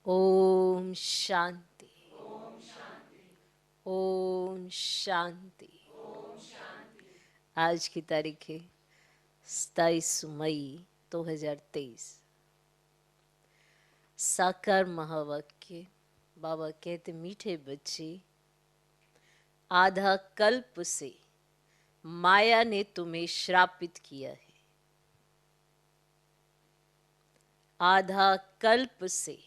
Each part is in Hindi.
ओम शांति। ओम शांति। आज की तारीख है 27 मई 2023। साकार महावाक्य। बाबा कहते, मीठे बच्चे, आधा कल्प से माया ने तुम्हें श्रापित किया है। आधा कल्प से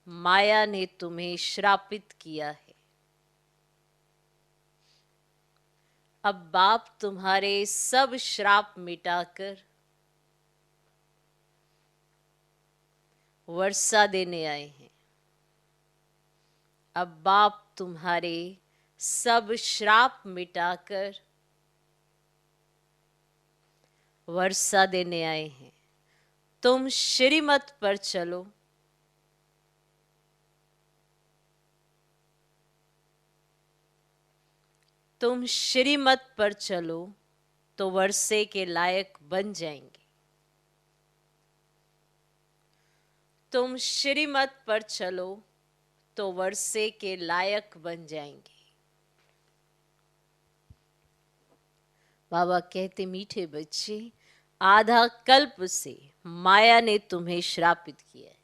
माया ने तुम्हें श्रापित किया है। अब बाप तुम्हारे सब श्राप मिटाकर वर्षा देने आए हैं। अब बाप तुम्हारे सब श्राप मिटाकर वर्षा देने आए हैं। तुम श्रीमत पर चलो। तुम श्रीमत पर चलो तो वर्षे के लायक बन जाएंगे। तुम श्रीमत पर चलो तो वर्षे के लायक बन जाएंगे। बाबा कहते, मीठे बच्चे, आधा कल्प से माया ने तुम्हें श्रापित किया है।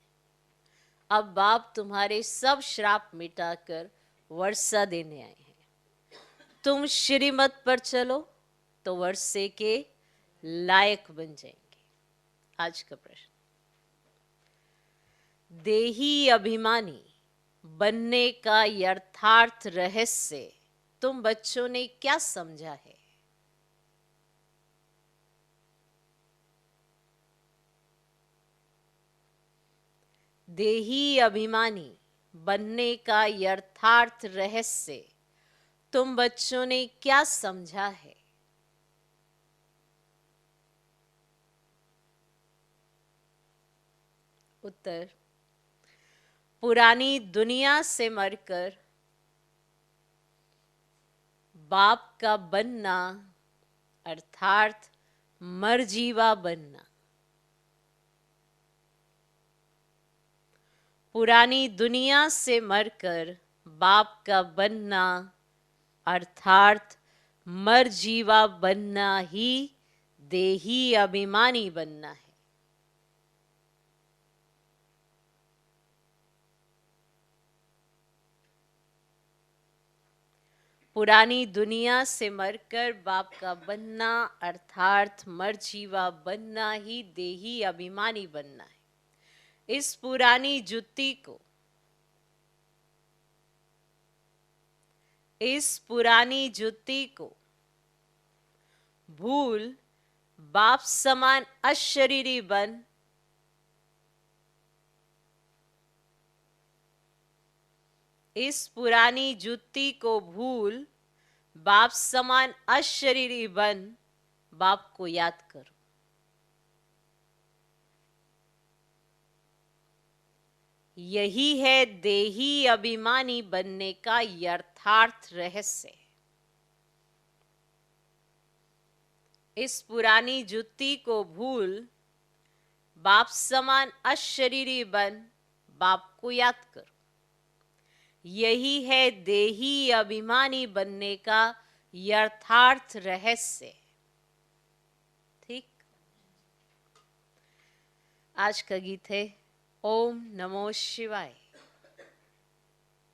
अब बाप तुम्हारे सब श्राप मिटाकर वर्षा देने आए हैं। तुम श्रीमत पर चलो तो वर्षे के लायक बन जाएंगे। आज का प्रश्न, देही अभिमानी बनने का यथार्थ रहस्य तुम बच्चों ने क्या समझा है? देही अभिमानी बनने का यथार्थ रहस्य तुम बच्चों ने क्या समझा है? उत्तर, पुरानी दुनिया से मरकर बाप का बनना अर्थात मरजीवा बनना। पुरानी दुनिया से मरकर बाप का बनना अर्थात मरजीवा बनना ही देही अभिमानी बनना है। पुरानी दुनिया से मरकर बाप का बनना अर्थात मरजीवा बनना ही देही अभिमानी बनना है। इस पुरानी जुत्ती को, इस पुरानी जुत्ती को भूल बाप समान अशरीरी बन इस पुरानी जुत्ती को भूल बाप समान अशरीरी बन बाप को याद करो। यही है देही अभिमानी बनने का यथार्थ रहस्य। इस पुरानी जुत्ती को भूल बाप समान अशरीरी बन बाप को याद करो। यही है देही अभिमानी बनने का यथार्थ रहस्य। ठीक। आज का गीत है ओम नमो शिवाय।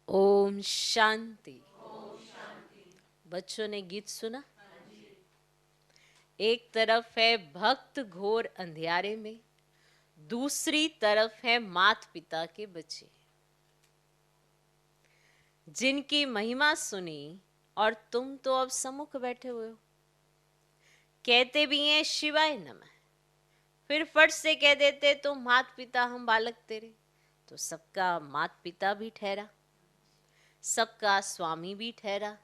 ओम शांति। बच्चों ने गीत सुना? एक तरफ है भक्त घोर अंधियारे में, दूसरी तरफ है माता पिता के बच्चे, जिनकी महिमा सुनी और तुम तो अब सम्मुख बैठे हुए हो। कहते भी हैं शिवाय नमः, फिर फट से कह देते तो माता पिता हम बालक तेरे। तो सबका माता पिता भी ठहरा, सबका स्वामी भी ठहरा।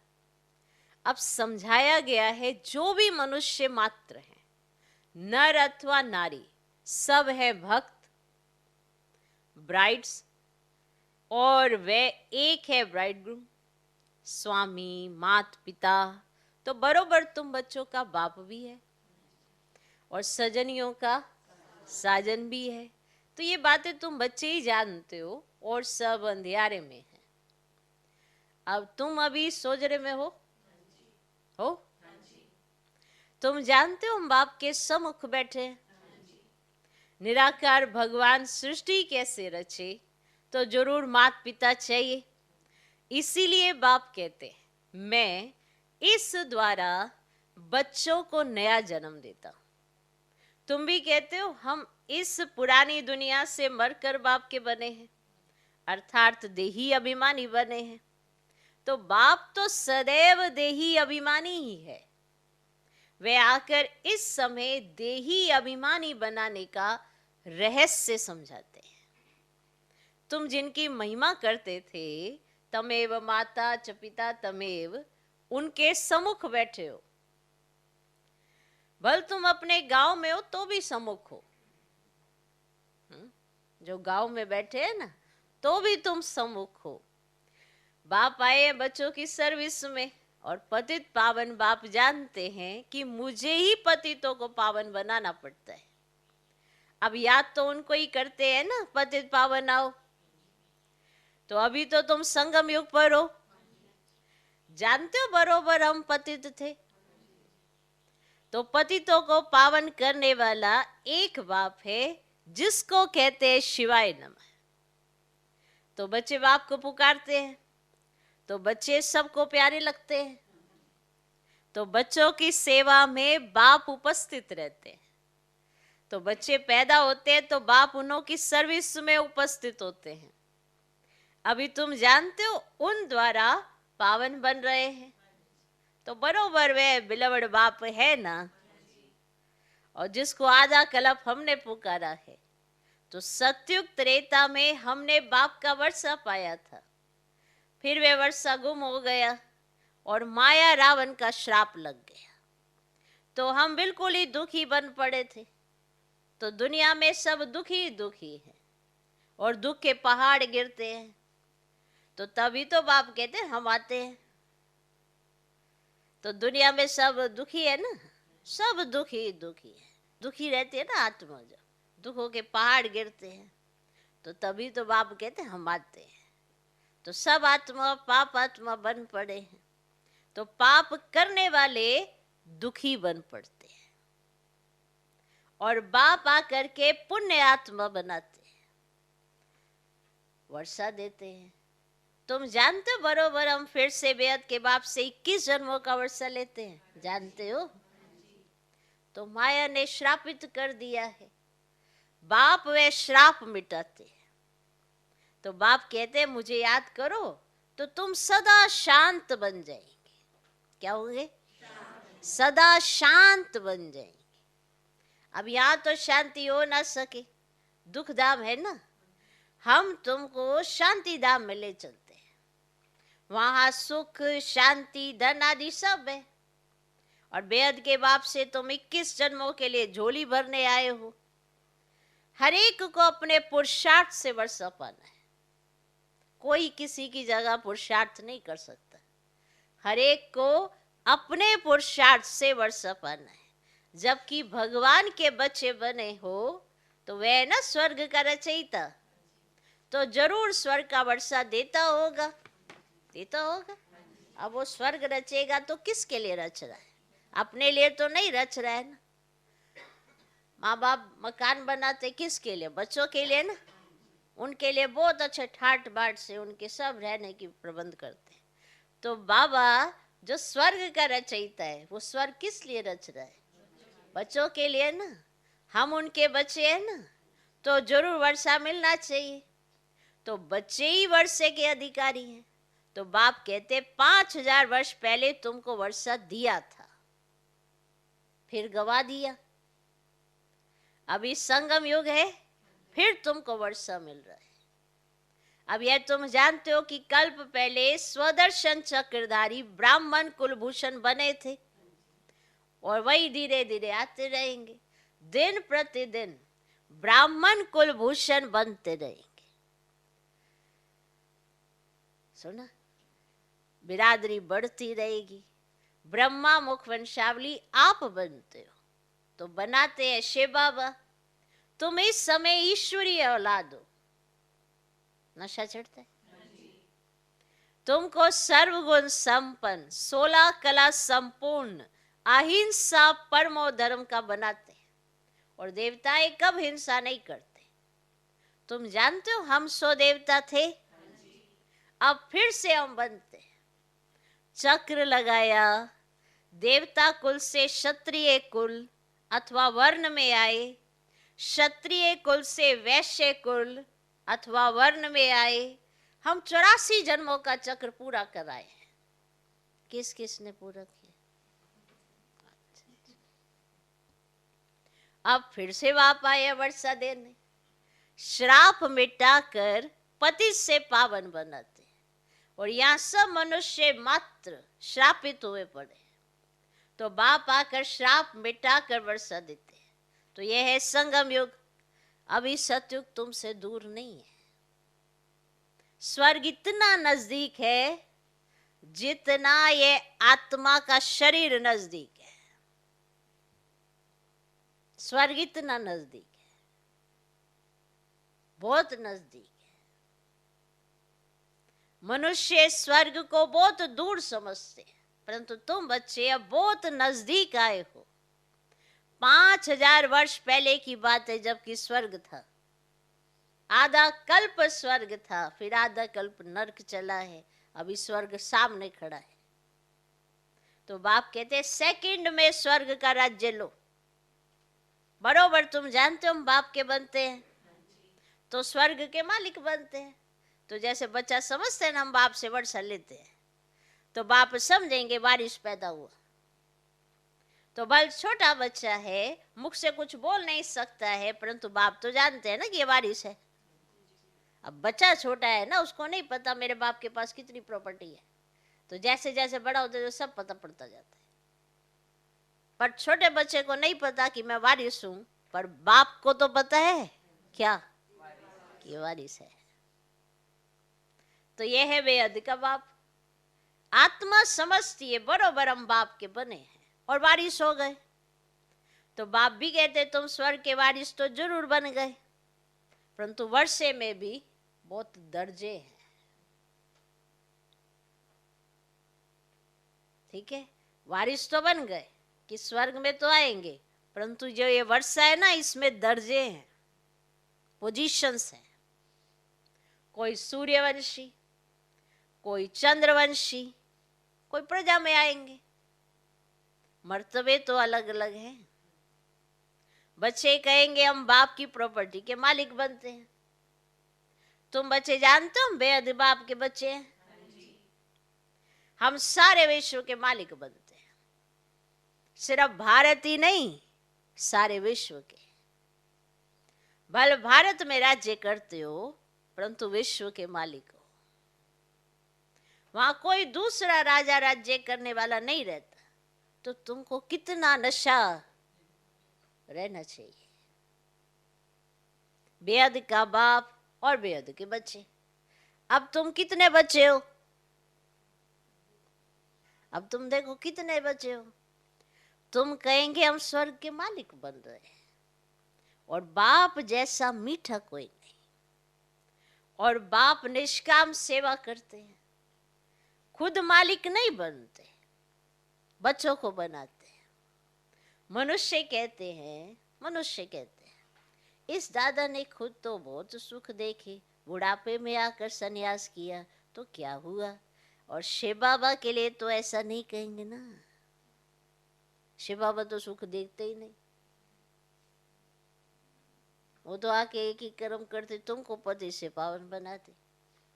अब समझाया गया है जो भी मनुष्य मात्र हैं, नर अथवा नारी, सब है भक्त, ब्राइड्स, और वे एक है ब्राइडग्रूम, स्वामी, माता पिता। तो बरोबर तुम बच्चों का बाप भी है और सजनियों का साजन भी है। तो ये बातें तुम बच्चे ही जानते हो और सब अंधियारे में है। अब तुम अभी सोजरे में हो? तुम जानते हो हम बाप के सम्मुख बैठे हैं। निराकार भगवान सृष्टि कैसे रचे, तो जरूर माता पिता चाहिए। इसीलिए बाप कहते मैं इस द्वारा बच्चों को नया जन्म देता हूं। तुम भी कहते हो हम इस पुरानी दुनिया से मरकर बाप के बने हैं, अर्थात देही अभिमानी बने हैं। तो बाप तो सदैव देही अभिमानी ही है। वे आकर इस समय देही अभिमानी बनाने का रहस्य समझाते हैं। तुम जिनकी महिमा करते थे, तमेव माता च पिता तमेव, उनके सम्मुख बैठे हो। भल तुम अपने गांव में हो तो भी सम्मुख हो। जो गांव में बैठे हैं ना, तो भी तुम सम्मुख हो। बाप आए हैं बच्चों की सर्विस में, और पतित पावन बाप जानते हैं कि मुझे ही पतितों को पावन बनाना पड़ता है। अब याद तो उनको ही करते हैं ना, पतित पावन आओ। तो अभी तो तुम संगम युग पर हो, जानते हो बरोबर हम पतित थे। तो पतितों को पावन करने वाला एक बाप है, जिसको कहते हैं शिवाय नमः। तो बच्चे बाप को पुकारते हैं, तो बच्चे सबको प्यारे लगते हैं। तो बच्चों की सेवा में बाप उपस्थित रहते हैं। तो बच्चे पैदा होते हैं तो बाप उन्हों की सर्विस में उपस्थित होते हैं। अभी तुम जानते हो उन द्वारा पावन बन रहे हैं। तो बरोबर वे बिलवड़ बाप है ना, और जिसको आधा कल्प हमने पुकारा है। तो सतयुग त्रेता में हमने बाप का वर्षा पाया था, फिर वे वर्षा गुम हो गया और माया रावण का श्राप लग गया। तो हम बिल्कुल ही दुखी बन पड़े थे। तो दुनिया में सब दुखी दुखी है और दुख के पहाड़ गिरते हैं। तो तभी तो बाप कहते हैं हम आते हैं। तो दुनिया में सब दुखी है ना, सब दुखी दुखी है, दुखी रहते हैं ना आत्मा। जब दुखों के पहाड़ गिरते हैं तो तभी तो बाप कहते हैं हम आते हैं। तो सब आत्मा पाप आत्मा बन पड़े हैं। तो पाप करने वाले दुखी बन पड़ते हैं, और बाप आकर के पुण्य आत्मा बनाते हैं, वर्षा देते हैं। तुम जानते हो बरोबर हम फिर से बेहद के बाप से 21 जन्मों का वर्षा लेते हैं, जानते हो। तो माया ने श्रापित कर दिया है, बाप वे श्राप मिटाते हैं। तो बाप कहते हैं मुझे याद करो तो तुम सदा शांत बन जाएंगे। क्या होंगे? सदा शांत बन जाएंगे। अब यहां तो शांति हो ना सके, दुख धाम है ना। हम तुमको शांति धाम में ले चलते हैं, वहां सुख शांति धन आदि सब है। और बेहद के बाप से तुम 21 जन्मों के लिए झोली भरने आए हो। हर एक को अपने पुरुषार्थ से वर्षा पाना है, कोई किसी की जगह पुरुषार्थ नहीं कर सकता। हर एक को अपने पुरुषार्थ से वर्षा पाना है। जबकि भगवान के बच्चे बने हो तो वह ना स्वर्ग का रचयिता, तो जरूर स्वर्ग का वर्षा देता होगा, देता होगा। अब वो स्वर्ग रचेगा तो किसके लिए रच रहा है? अपने लिए तो नहीं रच रहा है ना। माँ बाप मकान बनाते किसके लिए? बच्चों के लिए ना। उनके लिए बहुत अच्छे ठाट बाट से उनके सब रहने की प्रबंध करते हैं। तो बाबा जो स्वर्ग का रचयिता है, वो स्वर्ग किस लिए रच रहा है? बच्चों के लिए ना। हम उनके बच्चे हैं ना, तो जरूर वर्षा मिलना चाहिए। तो बच्चे ही वर्षे के अधिकारी हैं। तो बाप कहते 5000 वर्ष पहले तुमको वर्षा दिया था, फिर गवा दिया। अभी संगम युग है, फिर तुमको वर्षा मिल रहा है। अब यह तुम जानते हो कि कल्प पहले स्वदर्शन चक्रधारी ब्राह्मण कुलभूषण बने थे, और वही धीरे धीरे आते रहेंगे। दिन प्रतिदिन ब्राह्मण कुलभूषण बनते रहेंगे। सुना? बिरादरी बढ़ती रहेगी। ब्रह्मा मुख वंशावली आप बनते हो, तो बनाते हैं शिव बाबा। तुम इस समय ईश्वरीय औलाद हो। नशा चढ़ता है। तुमको सर्वगुण संपन्न, 16 कला संपूर्ण, अहिंसा परमो धर्म का बनाते हैं। और देवताएं कब हिंसा नहीं करते। तुम जानते हो हम 100 देवता थे, अब फिर से हम बनते हैं। चक्र लगाया, देवता कुल से क्षत्रिय कुल अथवा वर्ण में आए, क्षत्रिय कुल से वैश्य कुल अथवा वर्ण में आए। हम 84 जन्मों का चक्र पूरा कराए हैं। किस किस ने पूरा किया? अब फिर से वाप आए वर्षा देने, श्राप मिटाकर पति से पावन बनाते। और यहाँ सब मनुष्य मात्र श्रापित हुए पड़े, तो बाप आकर श्राप मिटाकर वर्षा देते। तो यह है संगम युग। अभी सतयुग तुमसे दूर नहीं है। स्वर्ग इतना नजदीक है जितना ये आत्मा का शरीर नजदीक है। स्वर्ग इतना नजदीक है, बहुत नजदीक है। मनुष्य स्वर्ग को बहुत दूर समझते हैं, परंतु तुम बच्चे अब बहुत नजदीक आए हो। 5000 वर्ष पहले की बात है, जबकि स्वर्ग था। आधा कल्प स्वर्ग था, फिर आधा कल्प नरक चला है, अभी स्वर्ग सामने खड़ा है। तो बाप कहते हैं सेकंड में स्वर्ग का राज्य लो। बरोबर तुम जानते हो हम बाप के बनते हैं तो स्वर्ग के मालिक बनते हैं। तो जैसे बच्चा समझते हैं ना, हम बाप से वर्षा लेते हैं तो बाप समझेंगे बारिश पैदा हुआ। तो बल छोटा बच्चा है, मुख से कुछ बोल नहीं सकता है, परंतु बाप तो जानते हैं ना कि ये बारिश है। अब बच्चा छोटा है ना, उसको नहीं पता मेरे बाप के पास कितनी प्रॉपर्टी है। तो जैसे जैसे बड़ा होता है सब पता पड़ता जाता है। पर छोटे बच्चे को नहीं पता कि मैं वारिस हूं, पर बाप को तो पता है क्या कि वारिस है। तो यह है बेअद का बाप। आत्मा समझती है बरोबर हम बाप के बने हैं और वारिस हो गए। तो बाप भी कहते तुम स्वर्ग के वारिस तो जरूर बन गए, परंतु वर्षे में भी बहुत दर्जे हैं। ठीक है, वारिस तो बन गए कि स्वर्ग में तो आएंगे, परंतु जो ये वर्षा है ना, इसमें दर्जे हैं, पोजीशंस हैं। कोई सूर्यवंशी, कोई चंद्रवंशी, कोई प्रजा में आएंगे। मर्तबे तो अलग अलग हैं। बच्चे कहेंगे हम बाप की प्रॉपर्टी के मालिक बनते हैं। तुम बच्चे जानते हो बेअद बाप के बच्चे हैं। हम सारे विश्व के मालिक बनते हैं, सिर्फ भारत ही नहीं, सारे विश्व के। भले भारत में राज्य करते हो, परंतु विश्व के मालिक हो। वहां कोई दूसरा राजा राज्य करने वाला नहीं रहता। तो तुमको कितना नशा रहना चाहिए। बेअद का बाप और बेअद के बच्चे। अब तुम कितने बच्चे हो? अब तुम देखो कितने बच्चे हो। तुम कहेंगे हम स्वर्ग के मालिक बन रहे हैं, और बाप जैसा मीठा कोई नहीं। और बाप निष्काम सेवा करते हैं, खुद मालिक नहीं बनते, बच्चों को बनाते हैं। मनुष्य कहते हैं इस दादा ने खुद तो बहुत सुख देखे, बुढ़ापे में आकर सन्यास किया तो क्या हुआ। और शिव बाबा के लिए तो ऐसा नहीं कहेंगे ना, शिव बाबा तो सुख देखते ही नहीं। वो तो आके एक ही कर्म करते, तुमको पति से पावन बनाते।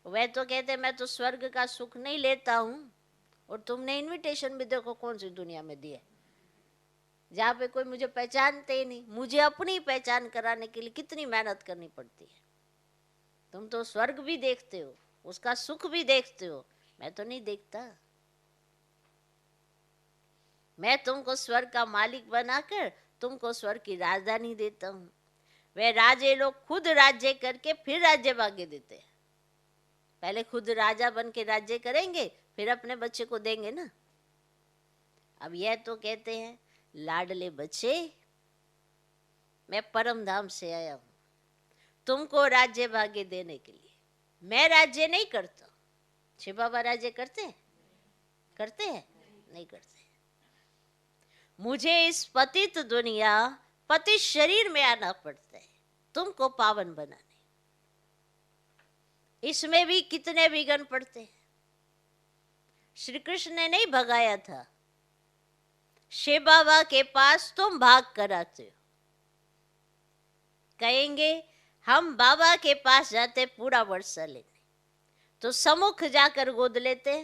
वह तो कहते मैं तो स्वर्ग का सुख नहीं लेता हूं, और तुमने इनविटेशन भी देखो कौन सी दुनिया में दिया, जहाँ पे कोई मुझे पहचानते ही नहीं। मुझे अपनी पहचान कराने के लिए कितनी मेहनत करनी पड़ती है। तुम तो स्वर्ग भी देखते हो, उसका सुख भी देखते हो, मैं तो नहीं देखता। मैं तुमको स्वर्ग का मालिक बनाकर तुमको स्वर्ग की राजधानी देता हूँ। वे राजे लोग खुद राज्य करके फिर राज्य भाग्य देते हैं। पहले खुद राजा बन के राज्य करेंगे, फिर अपने बच्चे को देंगे ना। अब यह तो कहते हैं लाडले बच्चे मैं परम धाम से आया हूं तुमको राज्य भाग्य देने के लिए। मैं राज्य नहीं करता। शिव बाबा राज्य करते हैं? करते हैं? नहीं करते। मुझे इस पतित दुनिया, पतित शरीर में आना पड़ता है तुमको पावन बनाने। इसमें भी कितने विघ्न पड़ते हैं। श्री कृष्ण ने नहीं भगाया था। शिव बाबा के पास तुम भाग कर आते हो। कहेंगे हम बाबा के पास जाते पूरा वर्षा लेने, तो सम्मुख जाकर गोद लेते।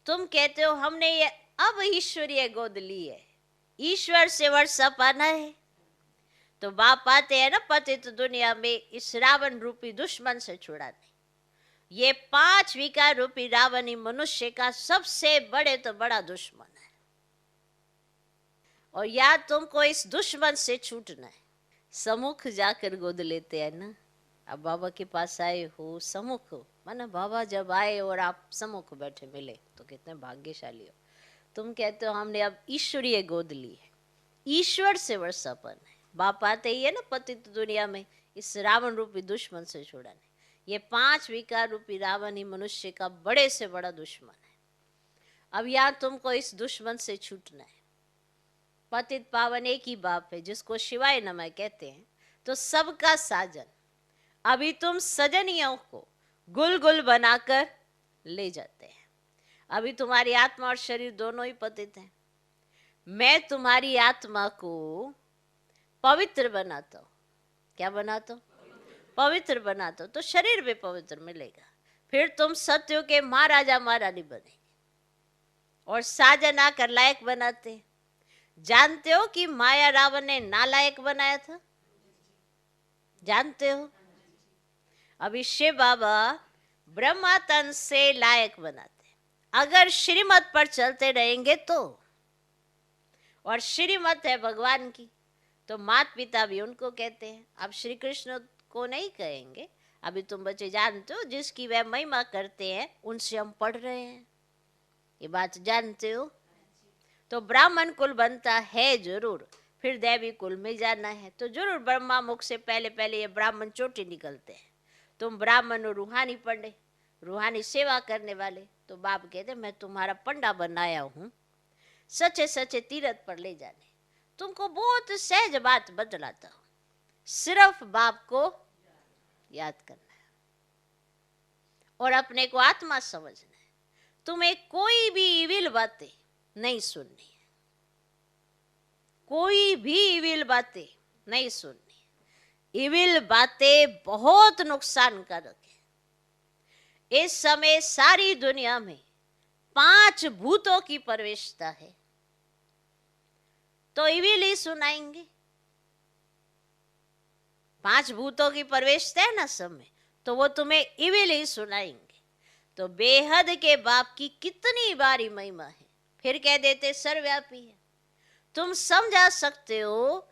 तुम कहते हो हमने ये अब ईश्वरीय गोद ली है, ईश्वर से वर्षा पाना है, तो बाप आते हैं ना पतित दुनिया में इस रावण रूपी दुश्मन से छुड़ाने। ये 5 विकार रूपी रावण ही मनुष्य का सबसे बड़े तो बड़ा दुश्मन है। और या तुमको इस दुश्मन से छूटना है, सम्मुख जाकर गोद लेते हैं ना। अब बाबा के पास आए हो, सम्मुख हो, माना बाबा जब आए और आप सम्मुख बैठे मिले तो कितने भाग्यशाली हो। तुम कहते हो हमने अब ईश्वरीय गोद ली है, ईश्वर से वर्षापन है। बाप आते ही है ना पतित दुनिया में इस रावण रूपी दुश्मन से छुड़ाने। ये 5 विकार रूपी रावण ही मनुष्य का बड़े से बड़ा दुश्मन है। अब यहाँ तुमको इस दुश्मन से छूटना है। पतित पावन एक ही बाप है जिसको शिवाय नमः कहते हैं, तो सबका साजन। अभी तुम सजनियों को गुल गुल बनाकर ले जाते हैं। अभी तुम्हारी आत्मा और शरीर दोनों ही पतित हैं। मैं तुम्हारी आत्मा को पवित्र बनाता हूं। क्या बनाता हूं? पवित्र बनाता हूं, तो शरीर भी पवित्र मिलेगा। फिर तुम सत्यों के महाराजा महारानी बनेंगे और साजन आकर लायक बनाते हैं। जानते हो कि माया रावण ने नालायक बनाया था? जानते हो? अभी शिव बाबा ब्रह्मा तन से लायक बनाते। अगर श्रीमत पर चलते रहेंगे तो, और श्रीमत है भगवान की, तो माता पिता भी उनको कहते हैं। अब श्री कृष्ण को नहीं कहेंगे। अभी तुम बच्चे जानते हो जिसकी वह महिमा करते हैं उनसे हम पढ़ रहे हैं, ये बात जानते हो। तो ब्राह्मण कुल बनता है जरूर, फिर दैवी कुल में जाना है तो जरूर ब्रह्मा मुख से पहले पहले ये ब्राह्मण चोटी निकलते हैं। तुम ब्राह्मण और रूहानी पंडे, रूहानी सेवा करने वाले, तो बाप कहते मैं तुम्हारा पंडा बनाया हूं सच्चे सच्चे तीरथ पर ले जाने। तुमको बहुत सहज बात बतलाता हूं, सिर्फ बाप को याद करना है और अपने को आत्मा समझना है। तुम्हें कोई भी इविल बातें नहीं सुननी है, कोई भी इविल बातें नहीं सुननी। इविल बातें बहुत नुकसानकारक है। इस समय सारी दुनिया में 5 भूतों की प्रवेशता है, तो इविल ही सुनाएंगे। 5 भूतों की प्रवेशता है ना सब में, तो वो तुम्हें इविल ही सुनाएंगे। तो बेहद के बाप की कितनी बारी महिमा है, फिर कह देते सर्वव्यापी है। तुम समझा सकते हो,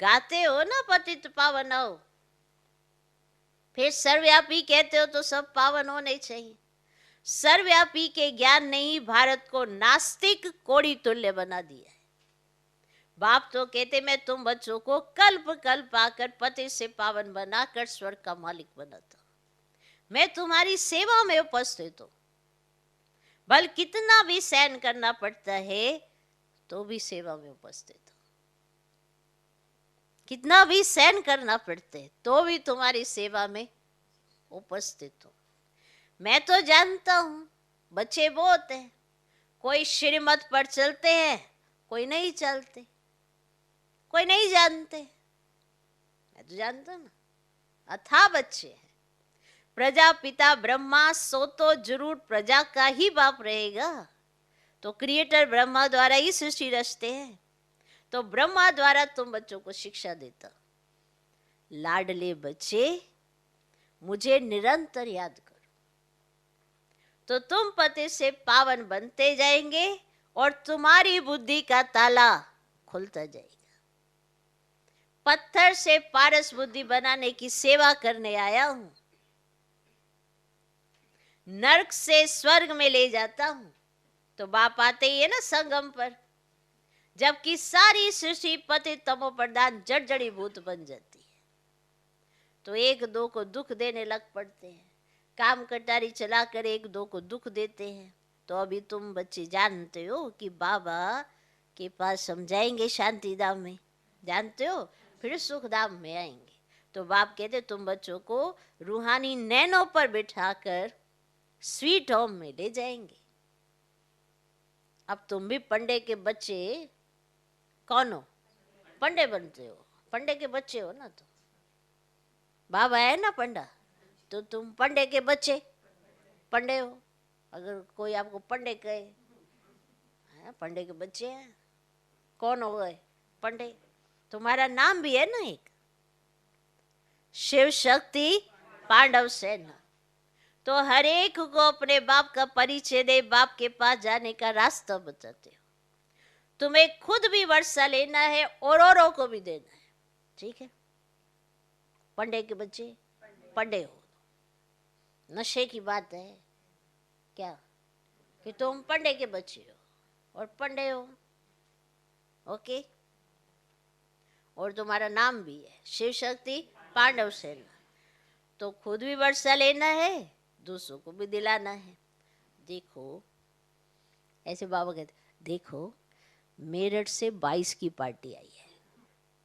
गाते हो ना पतित पावन हो, फिर सर्वव्यापी कहते हो तो सब पावन होने चाहिए। सर्वव्यापी के ज्ञान ने ही भारत को नास्तिक कोड़ी तुल्य बना दिया है। बाप तो कहते मैं तुम बच्चों को कल्प कल्प आकर पति से पावन बनाकर स्वर्ग का मालिक बनाता हूं। मैं तुम्हारी सेवा में उपस्थित हूं। भल कितना भी सहन करना पड़ता है तो भी सेवा में उपस्थित हूं। कितना भी सहन करना पड़ता है तो भी तुम्हारी सेवा में उपस्थित हूं। मैं तो जानता हूं बच्चे बहुत हैं, कोई श्रीमत पर चलते हैं, कोई नहीं चलते, कोई नहीं जानते। मैं तो जानता हूं ना, अथाह बच्चे हैं। प्रजापिता ब्रह्मा सो तो जरूर प्रजा का ही बाप रहेगा। तो क्रिएटर ब्रह्मा द्वारा ही सृष्टि रचते हैं, तो ब्रह्मा द्वारा तुम बच्चों को शिक्षा देता। लाडले बच्चे मुझे निरंतर याद करो, तो तुम पति से पावन बनते जाएंगे और तुम्हारी बुद्धि का ताला खुलता जाएगा। पत्थर से पारस बुद्धि बनाने की सेवा करने आया हूं। नरक से स्वर्ग में ले जाता हूं। तो बाप आते ही है ना संगम पर, जबकि सारी सृष्टि पति तमो प्रधान जड़ी भूत बन जाती है। तो एक दो को दुख देने लग पड़ते हैं, काम कटारी चलाकर एक दो को दुख देते हैं। तो अभी तुम बच्चे जानते हो कि बाबा के पास हम जाएंगे शांति धाम में, जानते हो, फिर सुख धाम में आएंगे। तो बाप कहते तुम बच्चों को रूहानी नैनों पर बिठाकर स्वीट होम में ले जाएंगे। अब तुम भी पंडे के बच्चे कौन हो? पंडे बनते हो, पंडे के बच्चे हो ना। तो बाबा है ना पंडा, तो तुम पंडे के बच्चे पंडे हो। अगर कोई आपको पंडे कहे, पंडे के बच्चे हैं, कौन हो गए? पंडे। तुम्हारा नाम भी है ना एक, शिव शक्ति पांडव सेना। तो हर एक को अपने बाप का परिचय दे, बाप के पास जाने का रास्ता बताते हो। तुम्हें खुद भी वर्षा लेना है और औरों को भी देना है, ठीक है? पंडे के बच्चे पंडे हो। नशे की बात है क्या कि तुम पंडे के बच्चे हो और पंडे हो, ओके? और तुम्हारा नाम भी है शिव शक्ति पांडव सेना। तो खुद भी वर्षा लेना है, दूसरों को भी दिलाना है। देखो, ऐसे बाबा कहते, देखो मेरठ से 22 की पार्टी आई है,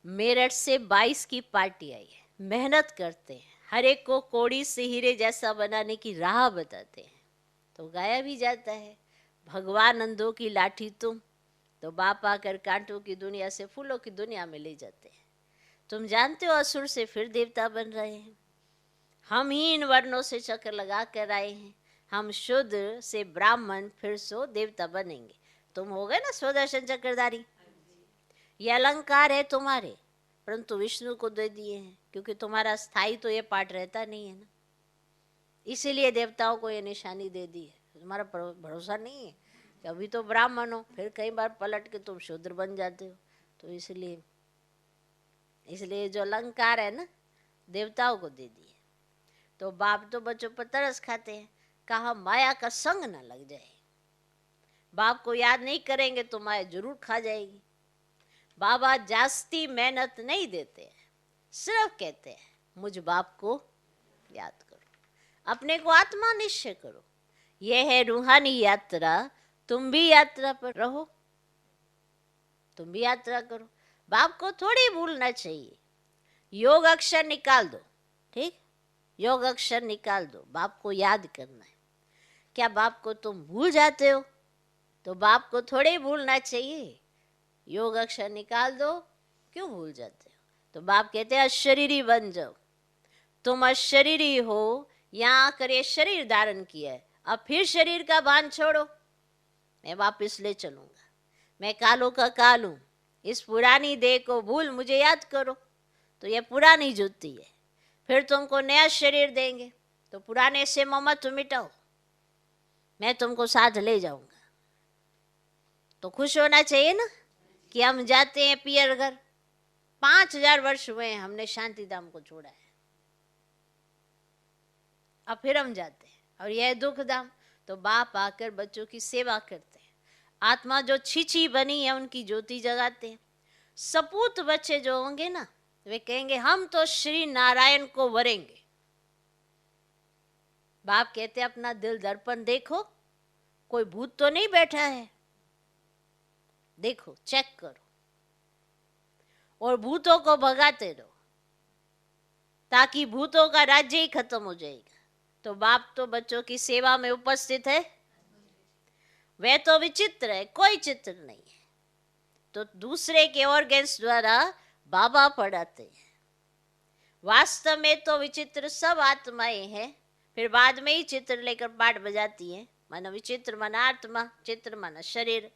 मेरठ से 22 की पार्टी आई है। मेहनत करते हैं, हर एक को कोड़ी से हीरे जैसा बनाने की राह बताते हैं। तो गाया भी जाता है, भगवान अंधों की लाठी तुम, तो बाप आकर कांटों की दुनिया से फूलों की दुनिया में ले जाते हैं। तुम जानते हो असुर से फिर देवता बन रहे हैं। हम ही इन वर्णों से चक्र लगा कर आए हैं। हम शुद्ध से ब्राह्मण फिर सो देवता बनेंगे। तुम हो गए ना स्वदर्शन चक्रधारी। ये अलंकार है तुम्हारे, परंतु विष्णु को दे दिए हैं, क्योंकि तुम्हारा स्थायी तो ये पाठ रहता नहीं है ना, इसीलिए देवताओं को ये निशानी दे दी है। तुम्हारा भरोसा नहीं है कि अभी तो ब्राह्मण हो, फिर कई बार पलट के तुम शूद्र बन जाते हो। तो इसलिए जो अलंकार है ना, देवताओं को दे दिए। तो बाप तो बच्चों पर तरस खाते हैं, कहा माया का संग ना लग जाए। बाप को याद नहीं करेंगे तो माया जरूर खा जाएगी। बाबा जास्ती मेहनत नहीं देते, सिर्फ कहते हैं मुझ बाप को याद करो, अपने को आत्मा निश्चय करो। यह है रूहानी यात्रा। तुम भी यात्रा पर रहो, तुम भी यात्रा करो। बाप को थोड़ी भूलना चाहिए। योग अक्षर निकाल दो, ठीक? योग अक्षर निकाल दो, बाप को याद करना है। क्या बाप को तुम भूल जाते हो? तो बाप को थोड़े भूलना चाहिए। योग अक्षर निकाल दो, क्यों भूल जाते हो? तो बाप कहते हैं अशरीरी बन जाओ। तुम अशरीरी हो, यहाँ आकर ये शरीर धारण किया है, अब फिर शरीर का भान छोड़ो, मैं वापिस ले चलूंगा। मैं कालों का काल हूं, इस पुरानी देह को भूल मुझे याद करो। तो ये पुरानी जुती है, फिर तुमको नया शरीर देंगे, तो पुराने से ममत्व मिटाओ, मैं तुमको साथ ले जाऊंगा। तो खुश होना चाहिए ना कि हम जाते हैं पियर घर। 5000 वर्ष हुए हैं हमने शांति धाम को छोड़ा है, अब फिर हम जाते हैं। और यह दुख धाम। तो बाप आकर बच्चों की सेवा करते हैं। आत्मा जो छीछी बनी है उनकी ज्योति जगाते हैं। सपूत बच्चे जो होंगे ना, वे कहेंगे हम तो श्री नारायण को वरेंगे। बाप कहते हैं अपना दिल दर्पण देखो, कोई भूत तो नहीं बैठा है, देखो, चेक करो, और भूतों को भगाते रहो, ताकि भूतों का राज्य ही खत्म हो जाएगा। तो बाप तो बच्चों की सेवा में उपस्थित है। वह तो विचित्र है, कोई चित्र नहीं है। तो दूसरे के ऑर्गन्स द्वारा बाबा पढ़ाते हैं। वास्तव में तो विचित्र सब आत्माएं हैं, फिर बाद में ही चित्र लेकर पाठ बजाती हैं। माना विचित्र माना आत्मा, चित्र माना शरीर।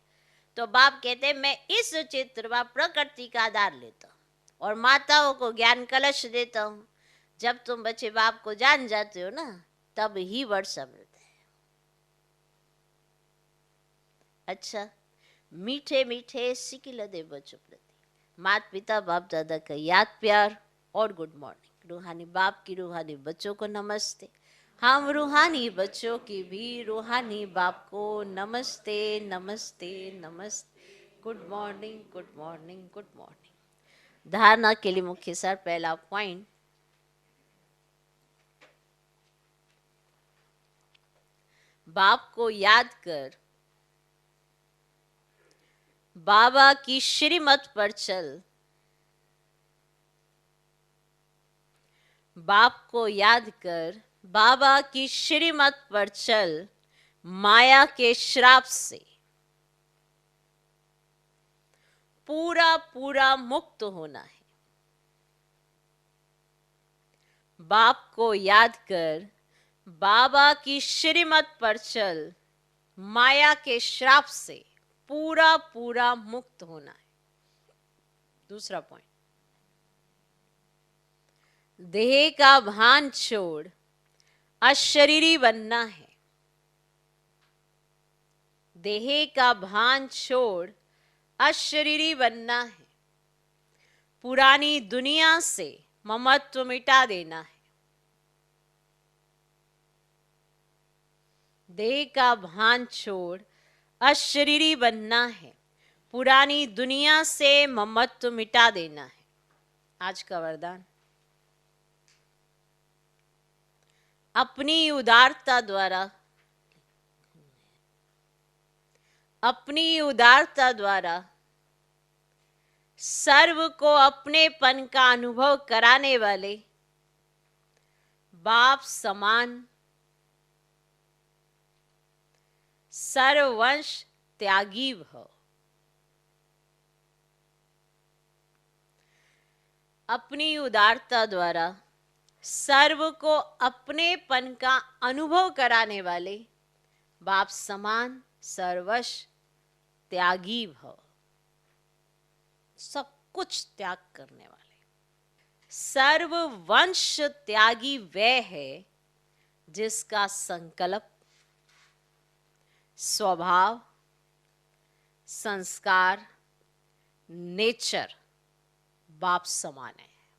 तो बाप कहते हैं मैं इस चित्र व प्रकृति का आधार लेता हूँ और माताओं को ज्ञान कलश देता हूँ। जब तुम बच्चे बाप को जान जाते हो ना, तब ही वर्षा मिलता है। अच्छा, मीठे मीठे सिकिलदे बच्चों प्रति माता पिता बाप दादा का याद प्यार और गुड मॉर्निंग। रूहानी बाप की रूहानी बच्चों को नमस्ते। हम रूहानी बच्चों की भी रूहानी बाप को नमस्ते नमस्ते नमस्ते। Good morning, good morning, good morning. धारणा के लिए मुख्य सार, पहला पॉइंट, बाप को याद कर, बाबा की श्रीमत पर चल। बाप को याद कर, बाबा की श्रीमत पर चल, माया के श्राप से पूरा पूरा मुक्त होना है। बाप को याद कर, बाबा की श्रीमत पर चल, माया के श्राप से पूरा पूरा मुक्त होना है। दूसरा पॉइंट, देह का भान छोड़ अशरीरी बनना है। देह का भान छोड़ अशरीरी बनना है। पुरानी दुनिया से ममत्व मिटा देना है। देह का भान छोड़ अशरीरी बनना है। पुरानी दुनिया से ममत्व मिटा देना है। आज का वरदान, अपनी उदारता द्वारा, अपनी उदारता द्वारा सर्व को अपनेपन का अनुभव कराने वाले बाप समान सर्ववंश त्यागी भव। अपनी उदारता द्वारा सर्व को अपनेपन का अनुभव कराने वाले बाप समान सर्वश त्यागी भव। सब कुछ त्याग करने वाले। सर्ववंश त्यागी वह है जिसका संकल्प, स्वभाव, संस्कार, नेचर बाप समान है।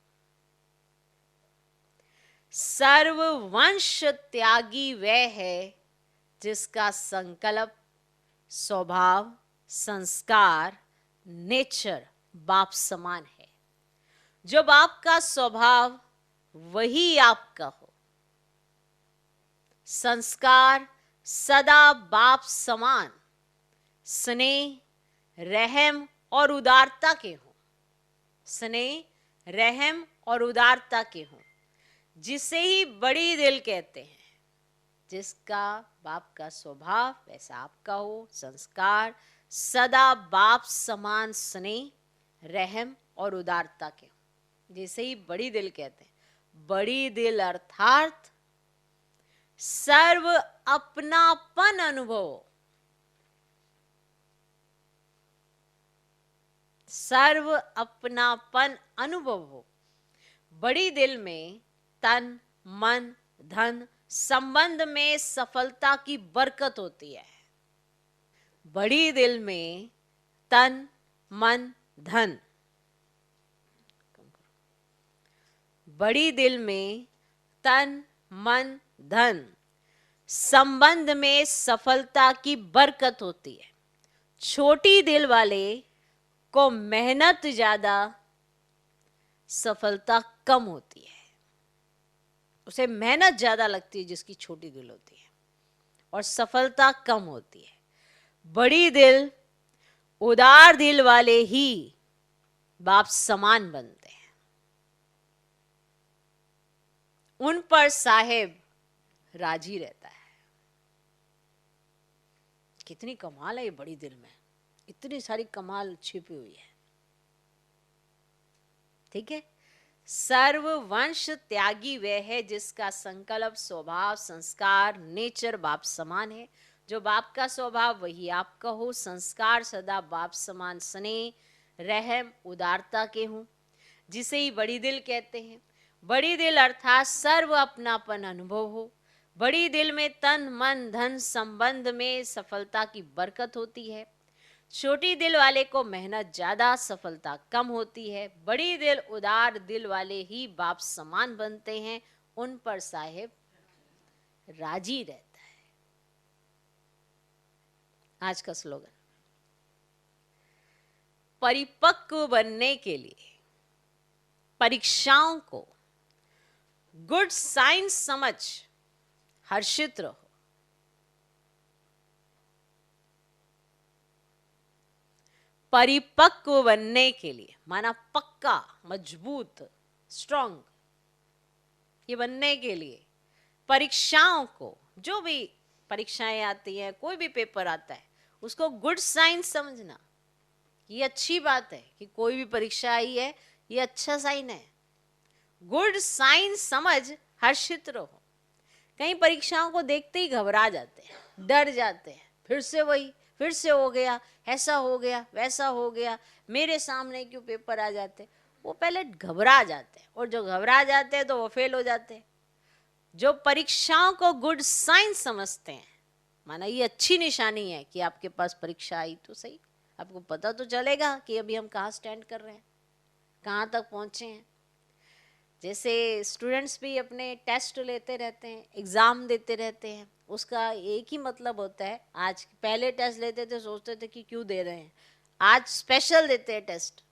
सर्ववंश त्यागी वह है जिसका संकल्प, स्वभाव, संस्कार, नेचर बाप समान है। जो बाप का स्वभाव वही आपका हो। संस्कार सदा बाप समान, स्नेह, रहम और उदारता के हो। स्नेह, रहम और उदारता के हो, जिसे ही बड़ी दिल कहते हैं। जिसका बाप का स्वभाव वैसा आपका हो। संस्कार सदा बाप समान, स्नेह, रहम और उदारता के हो, जिसे ही बड़ी दिल कहते हैं। बड़ी दिल अर्थात सर्व अपनापन अनुभव। सर्व अपनापन अनुभव हो। बड़ी दिल में तन, मन, धन, संबंध में सफलता की बरकत होती है। बड़ी दिल में तन, मन, धन। बड़ी दिल में तन, मन, धन, संबंध में सफलता की बरकत होती है। छोटी दिल वाले को मेहनत ज्यादा, सफलता कम होती है। उसे मेहनत ज्यादा लगती है जिसकी छोटी दिल होती है, और सफलता कम होती है। बड़ी दिल, उदार दिल वाले ही बाप समान बनते हैं। उन पर साहेब राजी रहता है। कितनी कमाल है ये बड़ी दिल में, इतनी सारी कमाल छिपी हुई है। ठीक है। सर्ववंश त्यागी वह है जिसका संकल्प, स्वभाव, संस्कार, नेचर बाप समान है। जो बाप का स्वभाव वही आपका हो। संस्कार सदा बाप समान, स्नेह, रहम, उदारता के हों, जिसे ही बड़ी दिल कहते हैं। बड़ी दिल अर्थात सर्व अपनापन अनुभव हो। बड़ी दिल में तन, मन, धन, संबंध में सफलता की बरकत होती है। छोटी दिल वाले को मेहनत ज्यादा, सफलता कम होती है। बड़ी दिल, उदार दिल वाले ही बाप समान बनते हैं। उन पर साहेब राजी रहता है। आज का स्लोगन, परिपक्व बनने के लिए परीक्षाओं को गुड साइन समझ हर्षित रहो। परिपक्व बनने के लिए माना पक्का, मजबूत, स्ट्रांग, ये बनने के लिए परीक्षाओं को, जो भी परीक्षाएं आती हैं, कोई भी पेपर आता है, उसको गुड साइन समझना। ये अच्छी बात है कि कोई भी परीक्षा आई है, ये अच्छा साइन है। गुड साइन समझ हर्षित रहो। कई परीक्षाओं को देखते ही घबरा जाते हैं, डर जाते हैं, फिर से वही, फिर से हो गया, ऐसा हो गया, वैसा हो गया, मेरे सामने क्यों पेपर आ जाते। वो पहले घबरा जाते हैं, और जो घबरा जाते हैं तो वो फेल हो जाते हैं। जो परीक्षाओं को गुड साइन समझते हैं, माना ये अच्छी निशानी है कि आपके पास परीक्षा आई तो सही, आपको पता तो चलेगा कि अभी हम कहाँ स्टैंड कर रहे हैं, कहाँ तक पहुँचे हैं। जैसे स्टूडेंट्स भी अपने टेस्ट लेते रहते हैं, एग्ज़ाम देते रहते हैं, उसका एक ही मतलब होता है। आज पहले टेस्ट लेते थे, सोचते थे कि क्यों दे रहे हैं, आज स्पेशल देते हैं टेस्ट,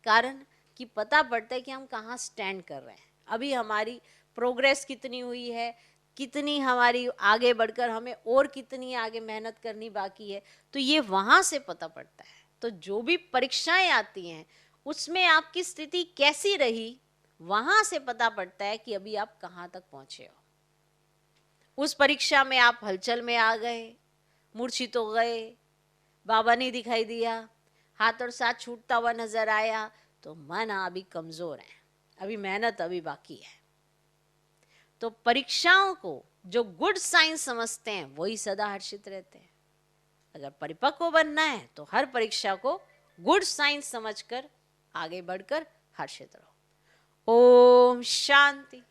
कारण कि पता पड़ता है कि हम कहाँ स्टैंड कर रहे हैं, अभी हमारी प्रोग्रेस कितनी हुई है, कितनी हमारी आगे बढ़कर हमें और कितनी आगे मेहनत करनी बाकी है, तो ये वहाँ से पता पड़ता है। तो जो भी परीक्षाएं आती हैं उसमें आपकी स्थिति कैसी रही, वहां से पता पड़ता है कि अभी आप कहाँ तक पहुंचे हो। उस परीक्षा में आप हलचल में आ गए, मूर्छित हो गए, बाबा नहीं दिखाई दिया, हाथ और साथ छूटता हुआ नजर आया, तो मन अभी कमजोर है, अभी मेहनत अभी बाकी है। तो परीक्षाओं को जो गुड साइन समझते हैं वही सदा हर्षित रहते हैं। अगर परिपक्व बनना है तो हर परीक्षा को गुड साइन समझकर आगे बढ़कर हर्षित रहो। ओम शांति।